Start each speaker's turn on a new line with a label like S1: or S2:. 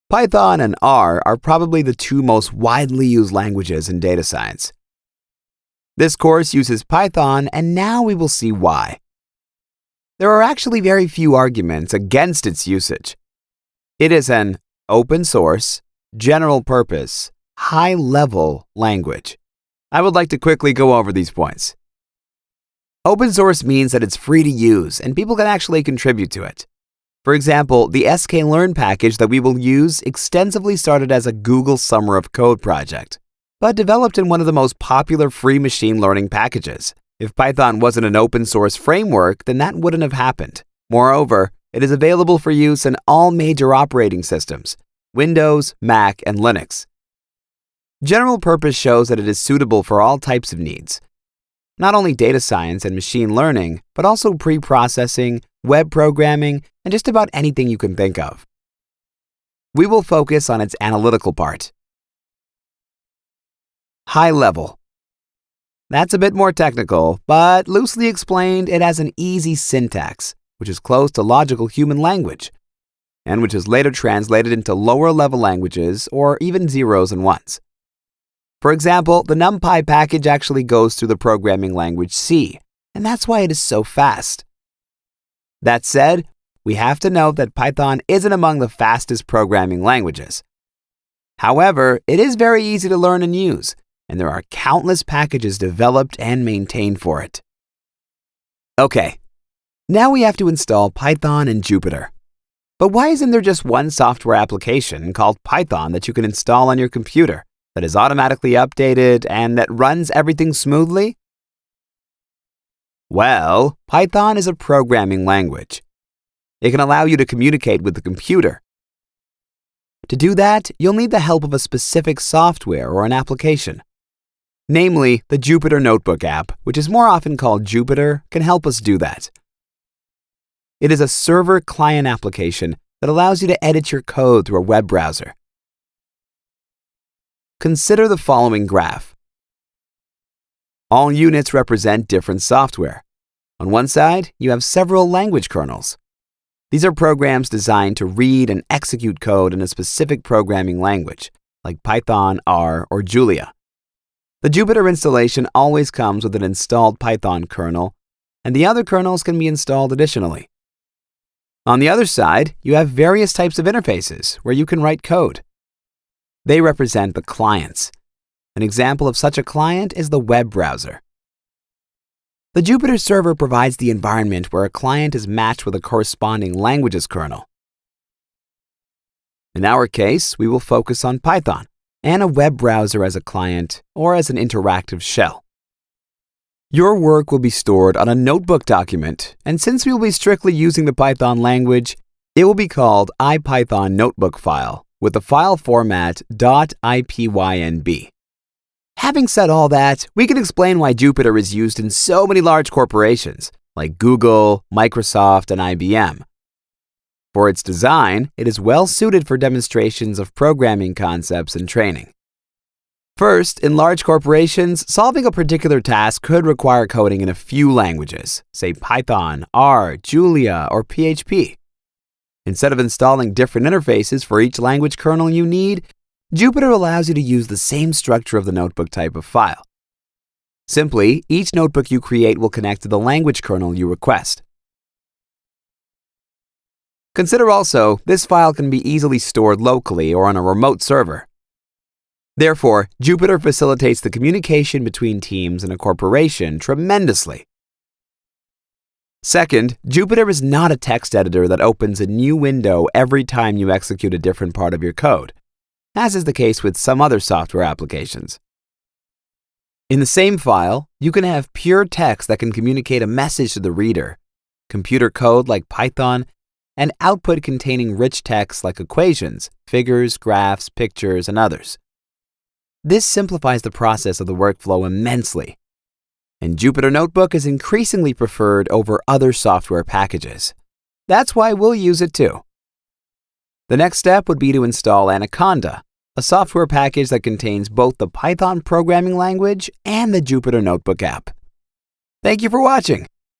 S1: Python and R are probably the two most widely used languages in data science. This course uses Python, and now we will see why. There are actually very few arguments against its usage. It is an open source, general purpose, high-level language. I would like to quickly go over these points. Open source means that it's free to use and people can actually contribute to it. For example, the sklearn package that we will use extensively started as a Google Summer of Code project, but developed in one of the most popular free machine learning packages. If Python wasn't an open source framework, then that wouldn't have happened. Moreover, it is available for use in all major operating systems: Windows, Mac, and Linux. General purpose shows that it is suitable for all types of needs. Not only data science and machine learning, but also pre-processing, web programming, and just about anything you can think of. We will focus on its analytical part. High level. That's a bit more technical, but loosely explained, it has an easy syntax, which is close to logical human language, and which is later translated into lower-level languages or even zeros and ones. For example, the NumPy package actually goes through the programming language C, and that's why it is so fast. That said, we have to note that Python isn't among the fastest programming languages. However, it is very easy to learn and use, and there are countless packages developed and maintained for it. Okay, now we have to install Python and Jupyter. But why isn't there just one software application called Python that you can install on your computer that is automatically updated and that runs everything smoothly? Well, Python is a programming language. It can allow you to communicate with the computer. To do that, you'll need the help of a specific software or an application. Namely, the Jupyter Notebook app, which is more often called Jupyter, can help us do that. It is a server-client application that allows you to edit your code through a web browser. Consider the following graph. All units represent different software. On one side, you have several language kernels. These are programs designed to read and execute code in a specific programming language, like Python, R, or Julia. The Jupyter installation always comes with an installed Python kernel, and the other kernels can be installed additionally. On the other side, you have various types of interfaces where you can write code. They represent the clients. An example of such a client is the web browser. The Jupyter server provides the environment where a client is matched with a corresponding language's kernel. In our case, we will focus on Python and a web browser as a client or as an interactive shell. Your work will be stored on a notebook document, and since we will be strictly using the Python language, it will be called IPython notebook file with the file format .ipynb. Having said all that, we can explain why Jupyter is used in so many large corporations like Google, Microsoft, and IBM. For its design, it is well suited for demonstrations of programming concepts and training. First, in large corporations, solving a particular task could require coding in a few languages, say Python, R, Julia, or PHP. Instead of installing different interfaces for each language kernel you need, Jupyter allows you to use the same structure of the notebook type of file. Simply, each notebook you create will connect to the language kernel you request. Consider also, this file can be easily stored locally or on a remote server. Therefore, Jupyter facilitates the communication between teams in a corporation tremendously. Second, Jupyter is not a text editor that opens a new window every time you execute a different part of your code, as is the case with some other software applications. In the same file, you can have pure text that can communicate a message to the reader, computer code like Python, and output containing rich text like equations, figures, graphs, pictures, and others. This simplifies the process of the workflow immensely, and Jupyter Notebook is increasingly preferred over other software packages. That's why we'll use it too. The next step would be to install Anaconda, a software package that contains both the Python programming language and the Jupyter Notebook app. Thank you for watching.